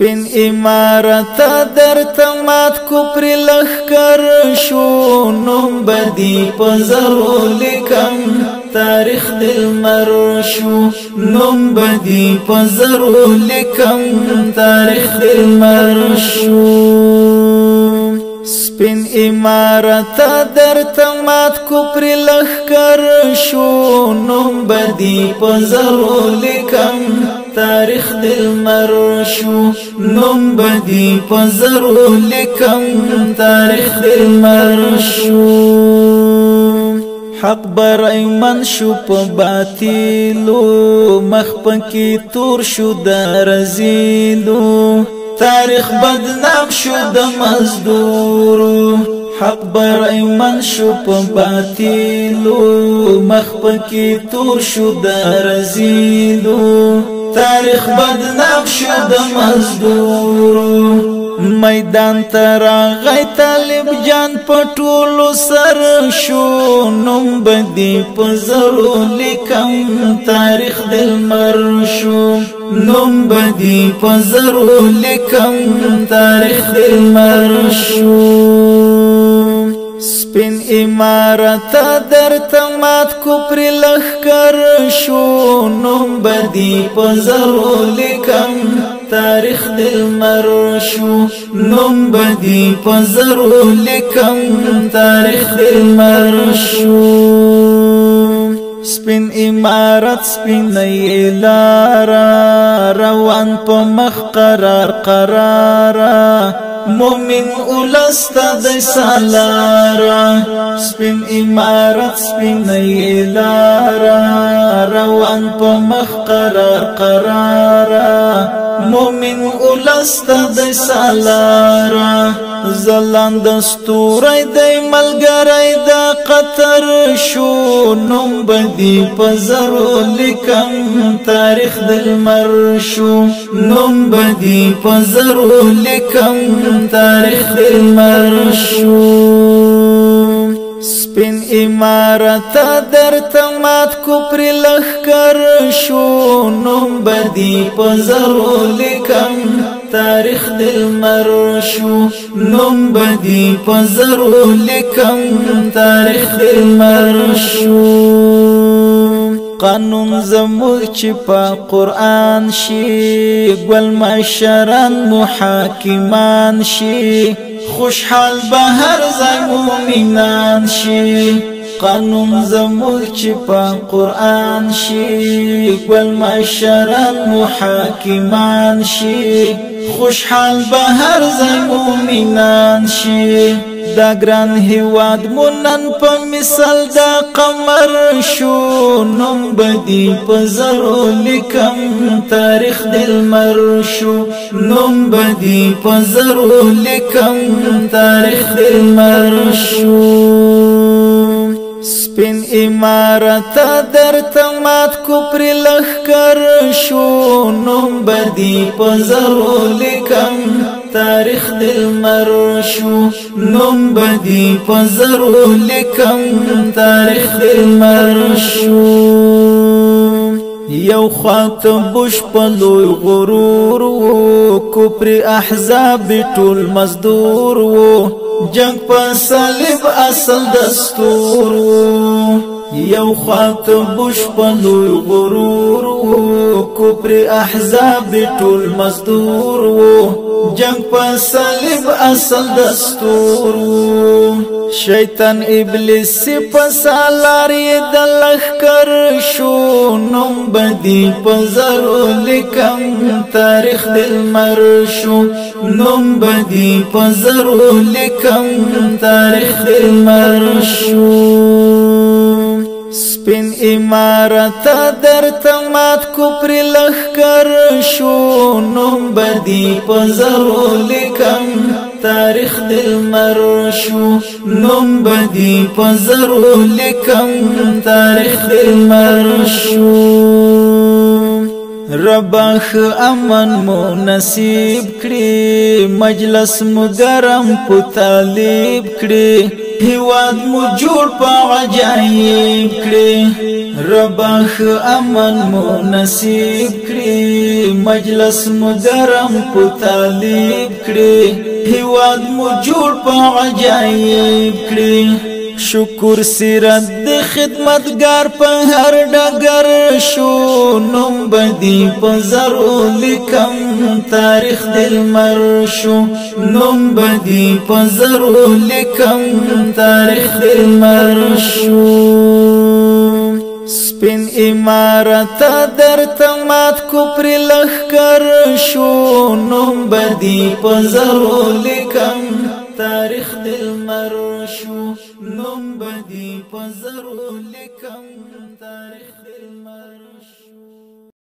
سپین امارت در تمات کو پر لخکر شو نوم بدی پزرو لکم تاریخ دل مر شو نوم بدی پزرو لکم تاریخ دل مر شو سپین امارت در تمات کو پر لخکر شو نوم بدی پزرو لکم تاریخ دل مر شو نوم بدی پزرو لکم تاریخ دل مر شو حق برای من شو پا باطیلو مخ پکی تور شو دا رزیلو تاریخ بدنام شو دا مزدورو حق برای من شو پا باطیلو مخ پکی تور شو دا رزیلو تاریخ بدنام شو دا مزدورو میدان تراغی طالب جان پټولو سر شو نوم بدی پزرو لکم تاریخ دل مر شو نوم بدی پزرو لکم تاریخ دل مر شو سپین امارت در تمات کو پر لخکر شو نوم بدی پزرو لکم تاریخ دل مر شو نوم بدی پزرو لکم تاریخ دل مر شو سپین امارت سپین لارا روان په مخ قرارا مومن اولستا د سالارا سپین امارت سپین لارا روان په مخ قرارا مومن اولستا د سالارا زلان دستوری دی ملګری د قطر شو نوم بدی پزرو لکم تاریخ دل مر شو نوم بدی پزرو لکم تاریخ دل مر شو سپین امارت در تمات کو پر لخکر شو نوم بدی پزرو لکم تاریخ دل مر شو نوم بدی پزرو لکم تاریخ دل مر شو قانون زموږ چې په قرآن شي ګل مشران محاکمان شي خوشحال به هر ځای مومنان شي قانون زموږ چې په قرآن شي ګل مشران محاکمان شي خوشحال به هر ځای مومنان شي دا ګران هیواد مونن په مثال دا قمر شو نوم بدی پزرو لکم تاریخ دل مر شو نوم بدی پزرو لکم تاریخ دل مر شو سپین امارت در تمات کو پر لخکر شو نوم بدی پزرو لکم تاریخ دل مر شو نوم بدی پزرو لکم تاریخ دل مر شو یو خاطب بش پلوی غرور و کپر احزاب ټول مزدور و جنگ په صلیب اصل دستور و یو خاطب بش پلوی غرور و کپر احزاب ټول مزدور و جنگ په صلیب اصل دستور و شیطان ابلیس په سالاری د لخکر شو نوم بدی پزرو لکم تاریخ دل مر شو نوم بدی پزرو لکم تاریخ دل مر شو سپین امارت در تمات کو پر لخکر شو نوم بدی پزرو لکم تاریخ دل مر شو نوم بدی پزرو لکم تاریخ دل مر شو رباخ امن مو نصیب کړي مجلس مو ګرم په طالب کړي هیواد مو جوړ په عجایب کړي ربخ امن مو نصیب کړي مجلس مو ګرم په طالب کړي هیواد مو جوړ په عجایب کړي شکر سیرت د خدمتګار په هر ډګر شو نوم بدی په زرو لیکم تاریخ دل مر شو نوم بدی په زرو لیکم تاریخ دل مر شو سپین امارت در تمات کو پر لخکر شو نوم بدی په زرو لیکم تاریخ دل مر شو نوم بدی په زرو لیکم تاریخ دل مر